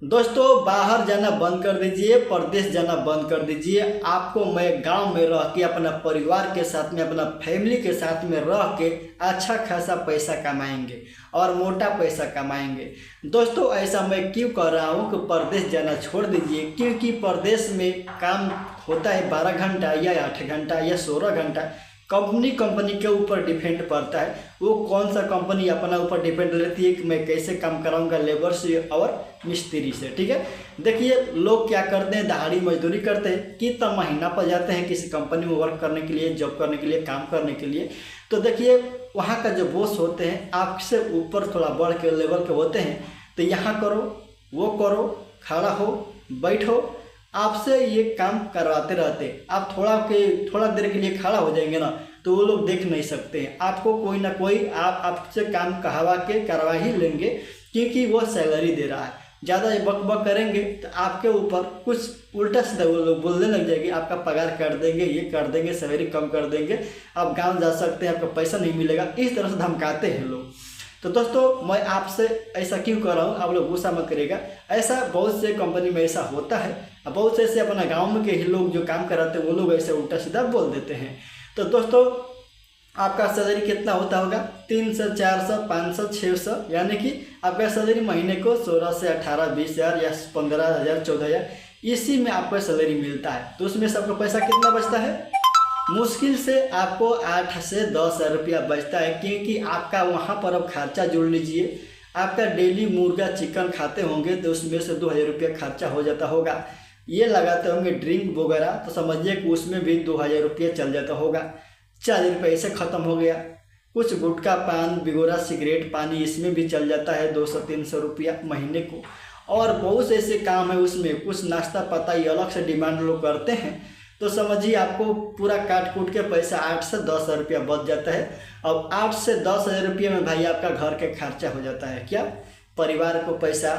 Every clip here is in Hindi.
दोस्तों बाहर जाना बंद कर दीजिए, परदेश जाना बंद कर दीजिए। आपको मैं गांव में रह के अपना परिवार के साथ में, अपना फैमिली के साथ में रह के अच्छा खासा पैसा कमाएंगे और मोटा पैसा कमाएंगे। दोस्तों ऐसा मैं क्यों कर रहा हूँ कि परदेश जाना छोड़ दीजिए, क्योंकि परदेश में काम होता है 12 घंटा या 8 घंटा या 16 घंटा। कंपनी के ऊपर डिपेंड पड़ता है, वो कौन सा कंपनी अपना ऊपर डिपेंड रहती है कि मैं कैसे काम कराऊंगा लेबर से और मिस्त्री से। ठीक है, देखिए लोग क्या करते हैं, दिहाड़ी मजदूरी करते हैं, कितना महीना पर जाते हैं किसी कंपनी में वर्क करने के लिए, जॉब करने के लिए, काम करने के लिए। तो देखिए वहाँ का जो बॉस होते हैं आपसे ऊपर थोड़ा बढ़ के लेवल के होते हैं, तो यहाँ करो वो करो, खड़ा हो बैठो, आपसे ये काम करवाते रहते। आप थोड़ा देर के लिए खड़ा हो जाएंगे ना तो वो लोग देख नहीं सकते हैं आपको, कोई ना कोई आपसे काम करवा ही लेंगे, क्योंकि वो सैलरी दे रहा है। ज़्यादा बक बक करेंगे तो आपके ऊपर कुछ उल्टा सीधा वो लोग बोलने लग जाएंगे, आपका पगार कर देंगे, ये कर देंगे, सैलरी कम कर देंगे, आप गाँव जा सकते हैं, आपका पैसा नहीं मिलेगा, इस तरह से धमकाते हैं लोग। तो दोस्तों मैं आपसे ऐसा क्यों कर रहा हूँ, आप लोग गुस्सा मत करिएगा। ऐसा बहुत से कंपनी में ऐसा होता है, बहुत से ऐसे अपना गांव में के ही लोग जो काम कराते हैं वो लोग ऐसे उल्टा सीधा बोल देते हैं। तो दोस्तों आपका सैलरी कितना होता होगा, 300, 400, 500, 600, यानी कि आपका सैलरी महीने को 16 से 18, 20 हज़ार या 15,000, 14,000, इसी में आपको सैलरी मिलता है। तो उसमें से आपका पैसा कितना बचता है, मुश्किल से आपको 8 से 10 हज़ार रुपया बचता है, क्योंकि आपका वहाँ पर अब खर्चा जोड़ लीजिए। आपका डेली मुर्गा चिकन खाते होंगे तो उसमें से 2,000 रुपया खर्चा हो जाता होगा। ये लगाते होंगे ड्रिंक वगैरह तो समझिए कि उसमें भी 2,000 रुपया चल जाता होगा। 40 रुपये ऐसे ख़त्म हो गया। कुछ गुटखा पान बिगोरा सिगरेट पानी इसमें भी चल जाता है 200-300 रुपया महीने को। और बहुत से ऐसे काम है उसमें, कुछ नाश्ता पता ही अलग से डिमांड लोग करते हैं, तो समझिए आपको पूरा काट कूट के पैसा 8 से 10 हज़ार रुपया बच जाता है। अब 8 से 10 हज़ार रुपये में भाई आपका घर के खर्चा हो जाता है क्या, परिवार को पैसा,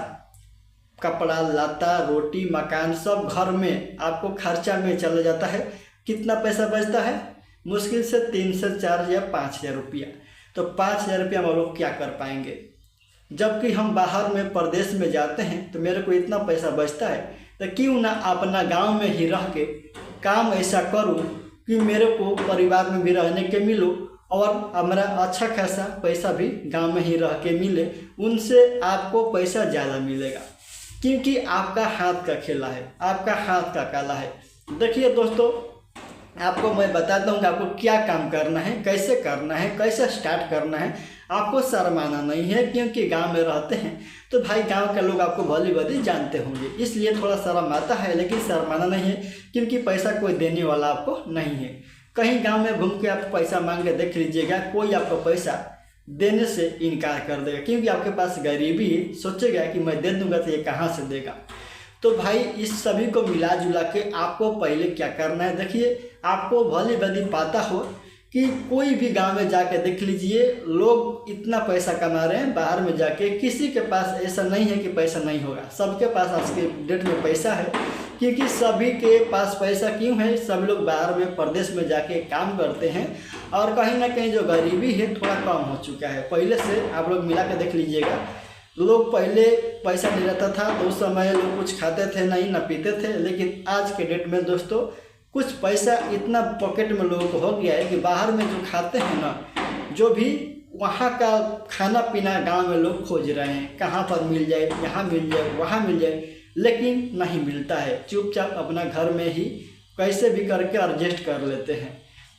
कपड़ा लत्ता रोटी मकान सब घर में आपको खर्चा में चला जाता है। कितना पैसा बचता है, मुश्किल से 3 से 4 या 5 हज़ार रुपया। तो 5 हज़ार रुपया हम लोग क्या कर पाएंगे, जबकि हम बाहर में परदेश में जाते हैं तो मेरे को इतना पैसा बचता है, तो क्यों ना अपना गांव में ही रह के काम ऐसा करूं कि मेरे को परिवार में भी रहने के मिलो और हमारा अच्छा खासा पैसा भी गांव में ही रह के मिले। उनसे आपको पैसा ज़्यादा मिलेगा, क्योंकि आपका हाथ का खेला है, आपका हाथ का काला है। देखिए दोस्तों आपको मैं बताता हूँ कि आपको क्या काम करना है, कैसे करना है, कैसे स्टार्ट करना है। आपको शर्माना नहीं है, क्योंकि गांव में रहते हैं तो भाई गांव के लोग आपको भली भली जानते होंगे, इसलिए थोड़ा शर्म आता है, लेकिन शर्माना नहीं है, क्योंकि पैसा कोई देने वाला आपको नहीं है। कहीं गांव में घूम के आप पैसा मांग के देख लीजिएगा, कोई आपको पैसा देने से इनकार कर देगा, क्योंकि आपके पास गरीबी है, सोचेगा कि मैं दे दूंगा तो ये कहाँ से देगा। तो भाई इस सभी को मिला जुला के आपको पहले क्या करना है, देखिए आपको भली भली पता हो कि कोई भी गांव में जाके देख लीजिए, लोग इतना पैसा कमा रहे हैं बाहर में जाके, किसी के पास ऐसा नहीं है कि पैसा नहीं होगा, सबके पास आज के डेट में पैसा है। क्योंकि सभी के पास पैसा क्यों है, सभी लोग बाहर में परदेश में जाके काम करते हैं, और कहीं ना कहीं जो गरीबी है थोड़ा कम हो चुका है पहले से। आप लोग मिला के देख लीजिएगा, लोग पहले पैसा नहीं रहता था तो उस समय लोग कुछ खाते थे नहीं, ना पीते थे, लेकिन आज के डेट में दोस्तों कुछ पैसा इतना पॉकेट में लोगों को हो गया है कि बाहर में जो खाते हैं ना, जो भी वहाँ का खाना पीना गांव में लोग खोज रहे हैं, कहाँ पर मिल जाए, यहाँ मिल जाए, वहाँ मिल जाए, लेकिन नहीं मिलता है। चुपचाप अपना घर में ही कैसे भी करके एडजस्ट कर लेते हैं।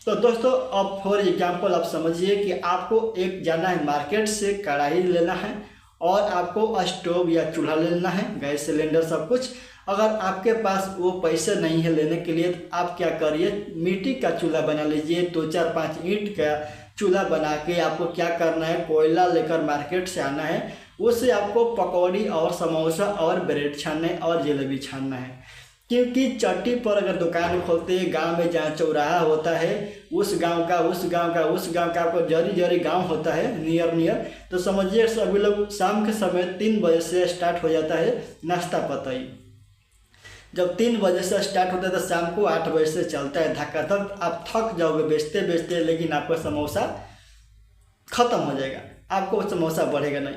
तो दोस्तों अब फॉर एग्जाम्पल आप समझिए कि आपको एक जाना है मार्केट से कढ़ाई लेना है, और आपको स्टोव या चूल्हा लेना है, गैस सिलेंडर सब कुछ। अगर आपके पास वो पैसे नहीं है लेने के लिए, तो आप क्या करिए, मिट्टी का चूल्हा बना लीजिए, 2-4-5 ईंट का चूल्हा बना के आपको क्या करना है, कोयला लेकर मार्केट से आना है, उससे आपको पकौड़ी और समोसा और ब्रेड छानना और जलेबी छानना है। क्योंकि चट्टी पर अगर दुकान खोलते हैं गांव में, जहाँ चौराहा होता है, उस गांव का आपको जरी गांव होता है नियर, तो समझिए सभी लोग शाम के समय 3 बजे से स्टार्ट हो जाता है नाश्ता पताई। जब 3 बजे से स्टार्ट होता है तो शाम को 8 बजे से चलता है धक्का धक। आप थक जाओगे बेचते बेचते, लेकिन आपका समोसा खत्म हो जाएगा, आपको समोसा बढ़ेगा नहीं।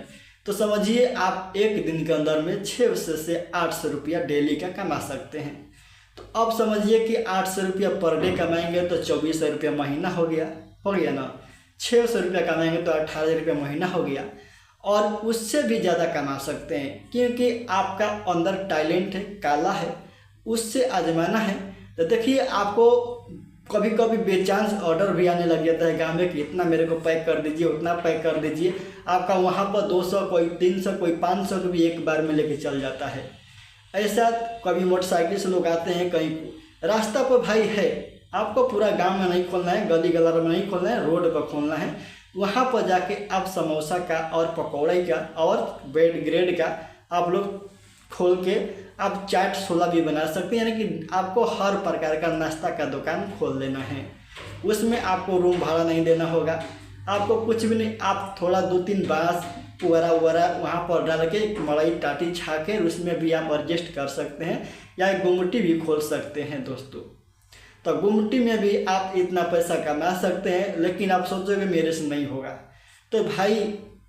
तो समझिए आप एक दिन के अंदर में 600 से 800 रुपया डेली का कमा सकते हैं। तो अब समझिए कि 800 रुपया पर डे कमाएंगे तो 2400 रुपया महीना हो गया ना। 600 रुपया कमाएंगे तो 18 रुपया महीना हो गया, और उससे भी ज़्यादा कमा सकते हैं क्योंकि आपका अंदर टैलेंट है, कला है, उससे आजमाना है। तो देखिए आपको कभी कभी बेचांस ऑर्डर भी आने लग जाता है गाँव में कि इतना मेरे को पैक कर दीजिए, उतना पैक कर दीजिए। आपका वहाँ पर 200, कोई 300, कोई 500 को भी एक बार में लेके चल जाता है। ऐसा कभी मोटरसाइकिल से लोग आते हैं, कहीं रास्ता पर भाई है, आपको पूरा गांव में नहीं खोलना है, गली गलर में नहीं खोलना है, रोड पर खोलना है। वहाँ पर जाके आप समोसा का और पकौड़े का और ब्रेड का आप लोग खोल के आप चाट छोला भी बना सकते हैं। यानी कि आपको हर प्रकार का नाश्ता का दुकान खोल देना है। उसमें आपको रूम भाड़ा नहीं देना होगा, आपको कुछ भी नहीं। आप थोड़ा 2-3 बांस पुअरा वहाँ पर डाल के मड़ई टाटी छा के उसमें भी आप एडजस्ट कर सकते हैं, या गुमटी भी खोल सकते हैं दोस्तों। तो गुमटी में भी आप इतना पैसा कमा सकते हैं। लेकिन आप सोचोगे मेरे से नहीं होगा, तो भाई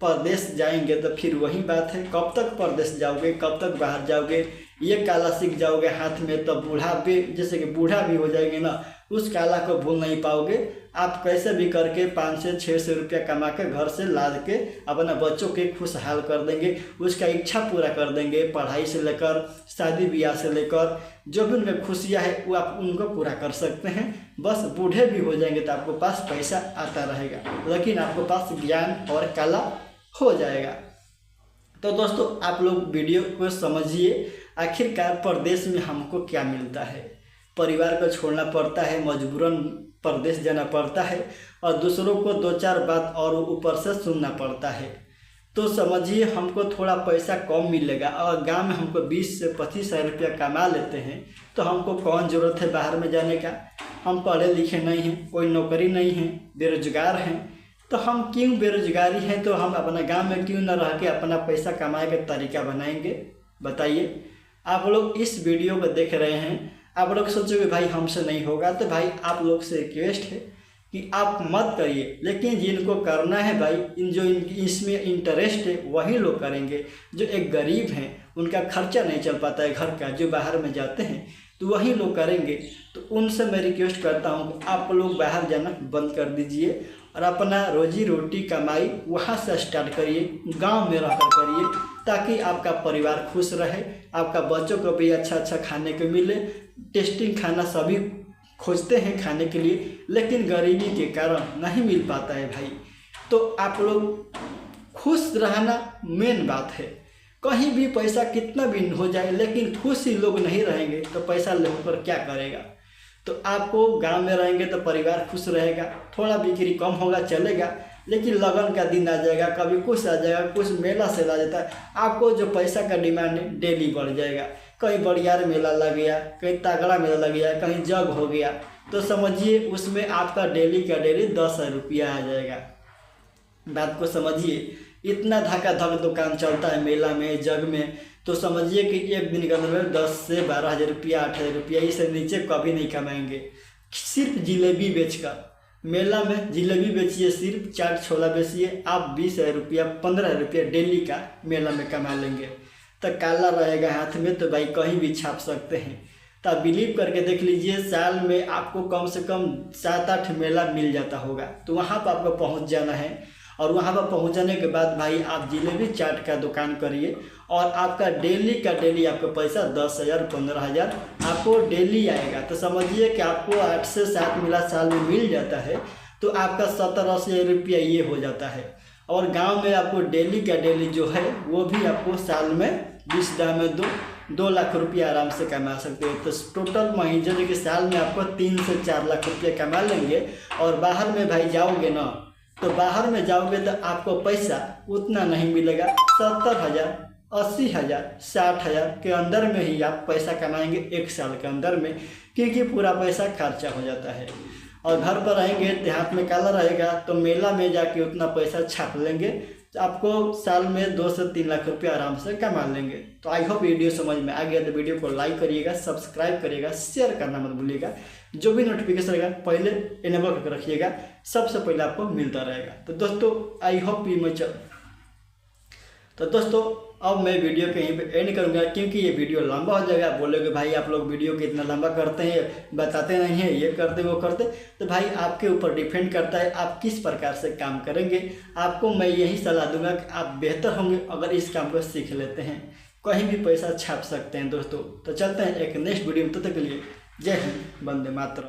परदेश जाएंगे तो फिर वही बात है, कब तक परदेश जाओगे, कब तक बाहर जाओगे। ये काला सीख जाओगे हाथ में तो बूढ़ा भी, जैसे कि बूढ़ा भी हो जाएंगे ना, उस काला को भूल नहीं पाओगे। आप कैसे भी करके 500-600 रुपया कमा के घर से लाद के अपना बच्चों के खुशहाल कर देंगे, उसका इच्छा पूरा कर देंगे। पढ़ाई से लेकर शादी ब्याह से लेकर जो भी उनमें खुशियाँ है वो आप उनको पूरा कर सकते हैं। बस बूढ़े भी हो जाएंगे तो आपको पास पैसा आता रहेगा, लेकिन आपके पास ज्ञान और कला हो जाएगा। तो दोस्तों आप लोग वीडियो को समझिए, आखिरकार परदेश में हमको क्या मिलता है। परिवार को छोड़ना पड़ता है, मजबूरन परदेश जाना पड़ता है, और दूसरों को 2-4 बात और ऊपर से सुनना पड़ता है। तो समझिए हमको थोड़ा पैसा कम मिलेगा, और गांव में हमको 20 से 25 हज़ार रुपया कमा लेते हैं, तो हमको कौन ज़रूरत है बाहर में जाने का। हम पढ़े लिखे नहीं हैं, कोई नौकरी नहीं है, बेरोजगार हैं। तो हम क्यों बेरोजगारी हैं, तो हम अपना गांव में क्यों न रह के अपना पैसा कमाए का तरीका बनाएंगे, बताइए। आप लोग इस वीडियो को देख रहे हैं, आप लोग सोचोगे भाई हमसे नहीं होगा, तो भाई आप लोग से रिक्वेस्ट है कि आप मत करिए। लेकिन जिनको करना है भाई, इसमें इंटरेस्ट है वही लोग करेंगे। जो एक गरीब हैं उनका खर्चा नहीं चल पाता है घर का, जो बाहर में जाते हैं, तो वही लोग करेंगे। तो उनसे मैं रिक्वेस्ट करता हूँ कि आप लोग बाहर जाना बंद कर दीजिए और अपना रोजी रोटी कमाई वहाँ से स्टार्ट करिए, गांव में रहकर करिए, ताकि आपका परिवार खुश रहे, आपका बच्चों को भी अच्छा खाने को मिले। टेस्टिंग खाना सभी खोजते हैं खाने के लिए, लेकिन गरीबी के कारण नहीं मिल पाता है भाई। तो आप लोग खुश रहना मेन बात है। कहीं भी पैसा कितना भी हो जाए, लेकिन खुश ही लोग नहीं रहेंगे तो पैसा लेकर क्या करेगा। तो आपको गांव में रहेंगे तो परिवार खुश रहेगा, थोड़ा बिक्री कम होगा चलेगा, लेकिन लगन का दिन आ जाएगा, कभी कुछ आ जाएगा, कुछ मेला से आ जाता है, आपको जो पैसा का डिमांड है डेली बढ़ जाएगा। कहीं बड़ियार मेला लग गया, कहीं तगड़ा मेला लग गया, कहीं जग हो गया, तो समझिए उसमें आपका डेली का डेली 10,000 रुपया आ जाएगा। बात को समझिए, इतना धक्का धक दुकान चलता है मेला में, जग में। तो समझिए कि एक दिन के अंदर में 10 से 12 हज़ार रुपया, 8 हज़ार रुपया, इससे नीचे कभी नहीं कमाएंगे। सिर्फ जिलेबी बेचकर, मेला में जिलेबी बेचिए, सिर्फ चाट छोला बेचिए, आप 20,000 रुपया, 15,000 रुपया डेली का मेला में कमा लेंगे। तो काला रहेगा हाथ में तो भाई कहीं भी छाप सकते हैं। तो आप बिलीव करके देख लीजिए, साल में आपको कम से कम 7-8 मेला मिल जाता होगा। तो वहाँ पर आपको पहुँच जाना है, और वहाँ पर पहुँचने के बाद भाई आप जिलेबी चाट का दुकान करिए, और आपका डेली का डेली आपका पैसा 10,000, 15,000 आपको डेली आएगा। तो समझिए कि आपको 8 से 7 मेला साल में मिल जाता है, तो आपका 70-80 रुपया ये हो जाता है। और गांव में आपको डेली का डेली जो है वो भी आपको साल में 20 दाम में 2 लाख रुपया आराम से कमा सकते हो। तो टोटल महीने के साल में आपको 3 से 4 लाख रुपया कमा लेंगे। और बाहर में भाई जाओगे ना, तो बाहर में जाओगे तो आपको पैसा उतना नहीं मिलेगा। 70,000, 80,000, 60,000 के अंदर में ही आप पैसा कमाएंगे एक साल के अंदर में, क्योंकि पूरा पैसा खर्चा हो जाता है। और घर पर रहेंगे तो हाथ में काला रहेगा, तो मेला में जाके उतना पैसा छाप लेंगे, तो आपको साल में 2 से 3 लाख रुपया आराम से कमा लेंगे। तो आई होप वीडियो समझ में आ गया। तो वीडियो को लाइक करिएगा, सब्सक्राइब करिएगा, शेयर करना मत भूलिएगा। जो भी नोटिफिकेशन रहेगा पहले इनेबल करके रखिएगा, सबसे पहले आपको मिलता रहेगा। तो दोस्तों आई होप तो दोस्तों अब मैं वीडियो को यहीं पे एंड करूंगा, क्योंकि ये वीडियो लंबा हो जाएगा। बोलोगे भाई आप लोग वीडियो को इतना लंबा करते हैं, बताते नहीं हैं, ये करते वो करते। तो भाई आपके ऊपर डिपेंड करता है आप किस प्रकार से काम करेंगे। आपको मैं यही सलाह दूंगा कि आप बेहतर होंगे अगर इस काम को सीख लेते हैं। कहीं भी पैसा छाप सकते हैं दोस्तों। तो चलते हैं एक नेक्स्ट वीडियो में, तब तक के लिए जय हिंद, वंदे मातरम।